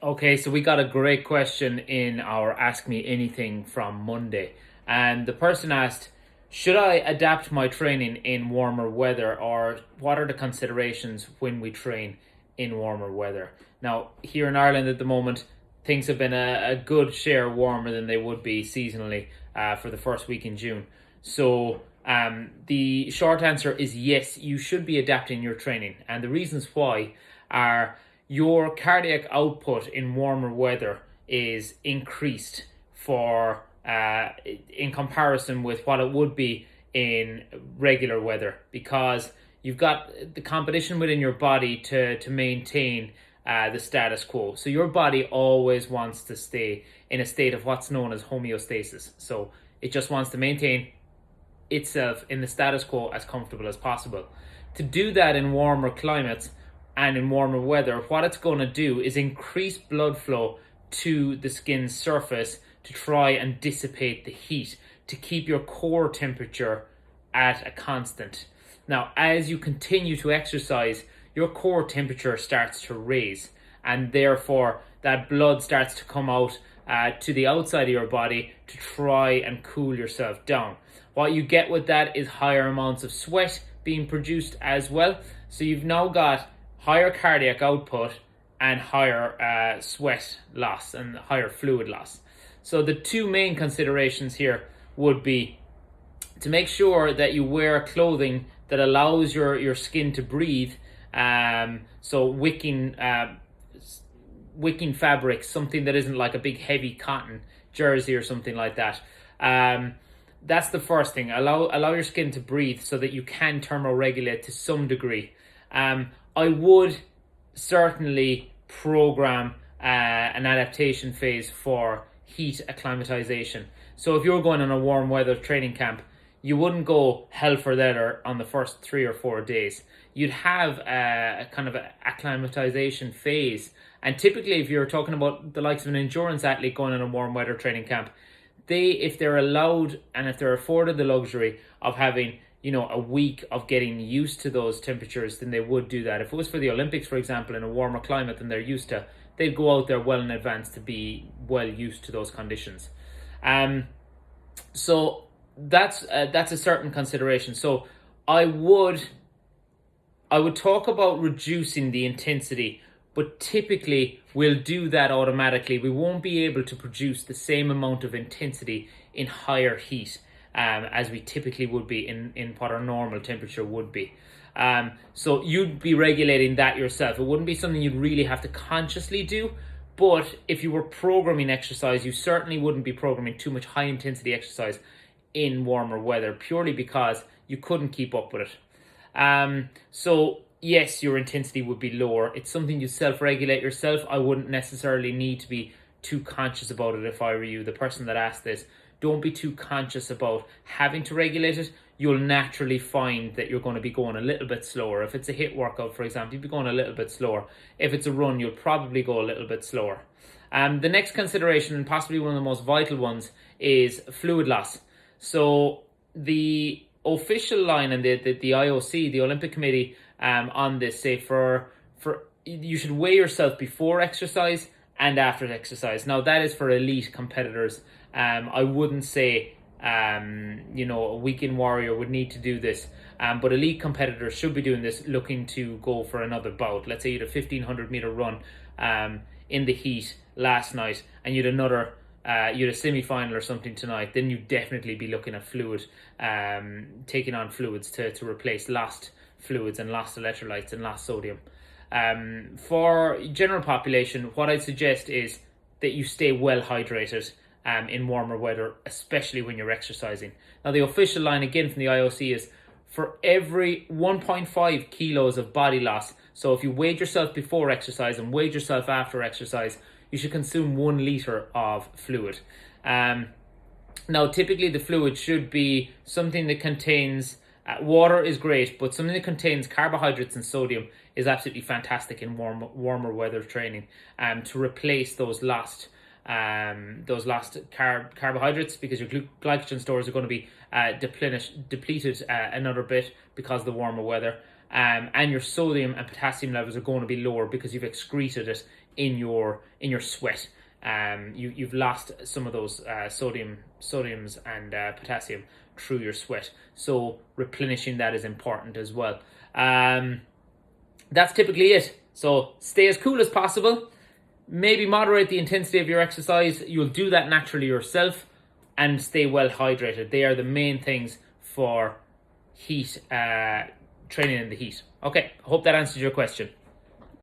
Okay, so we got a great question in our Ask Me Anything from Monday. And the person asked, should I adapt my training in warmer weather, or what are the considerations when we train in warmer weather? Now, here in Ireland at the moment, things have been a good share warmer than they would be seasonally for the first week in June. So the short answer is yes, you should be adapting your training. And the reasons why are your cardiac output in warmer weather is increased for in comparison with what it would be in regular weather, because you've got the competition within your body to maintain the status quo. So your body always wants to stay in a state of what's known as homeostasis. So it just wants to maintain itself in the status quo as comfortable as possible. To do that in warmer climates and in warmer weather, what it's going to do is increase blood flow to the skin's surface to try and dissipate the heat, to keep your core temperature at a constant. Now, as you continue to exercise, your core temperature starts to raise, and therefore that blood starts to come out to the outside of your body to try and cool yourself down. What you get with that is higher amounts of sweat being produced as well. So you've now got higher cardiac output and higher sweat loss and higher fluid loss. So the two main considerations here would be to make sure that you wear clothing that allows your skin to breathe. So wicking fabric, something that isn't like a big heavy cotton jersey or something like that. That's the first thing. Allow your skin to breathe so that you can thermoregulate to some degree. I would certainly program an adaptation phase for heat acclimatization. So if you're going on a warm weather training camp, you wouldn't go hell for leather on the first 3 or 4 days. You'd have a kind of an acclimatization phase. And typically, if you're talking about the likes of an endurance athlete going on a warm weather training camp, if they're allowed and if they're afforded the luxury of having a week of getting used to those temperatures, then they would do that. If it was for the Olympics, for example, in a warmer climate than they're used to, they'd go out there well in advance to be well used to those conditions. So that's a certain consideration. So I would talk about reducing the intensity, but typically we'll do that automatically. We won't be able to produce the same amount of intensity in higher heat as we typically would be in what our normal temperature would be. So you'd be regulating that yourself. It wouldn't be something you'd really have to consciously do, but if you were programming exercise, you certainly wouldn't be programming too much high intensity exercise in warmer weather, purely because you couldn't keep up with it. So yes, your intensity would be lower. It's something you self-regulate yourself. I wouldn't necessarily need to be too conscious about it if I were you. The person that asked this, don't be too conscious about having to regulate it. You'll naturally find that you're going to be going a little bit slower. If it's a HIIT workout, for example, you'll be going a little bit slower. If it's a run, you'll probably go a little bit slower. The next consideration, and possibly one of the most vital ones, is fluid loss. So the official line and the IOC, the Olympic Committee, on this say for you should weigh yourself before exercise and after exercise. Now that is for elite competitors. I wouldn't say a weekend warrior would need to do this, but elite competitors should be doing this, looking to go for another bout. Let's say you had a 1500 meter run in the heat last night, and you had a semi-final or something tonight. Then you'd definitely be looking at taking on fluids to replace lost fluids and lost electrolytes and lost sodium. For general population, what I'd suggest is that you stay well hydrated in warmer weather, especially when you're exercising. Now, the official line again from the IOC is for every 1.5 kilos of body loss. So if you weighed yourself before exercise and weighed yourself after exercise, you should consume 1 liter of fluid. Now, typically the fluid should be something that contains water is great, but something that contains carbohydrates and sodium is absolutely fantastic in warmer weather training to replace those lost carbohydrates, because your glycogen stores are going to be depleted another bit because of the warmer weather, and your sodium and potassium levels are going to be lower because you've excreted it in your sweat. You've lost some of those sodiums and potassium through your sweat. So replenishing that is important as well. That's typically it. So stay as cool as possible. Maybe moderate the intensity of your exercise. You'll do that naturally yourself, and stay well hydrated. They are the main things for heat, training in the heat. Okay, I hope that answers your question.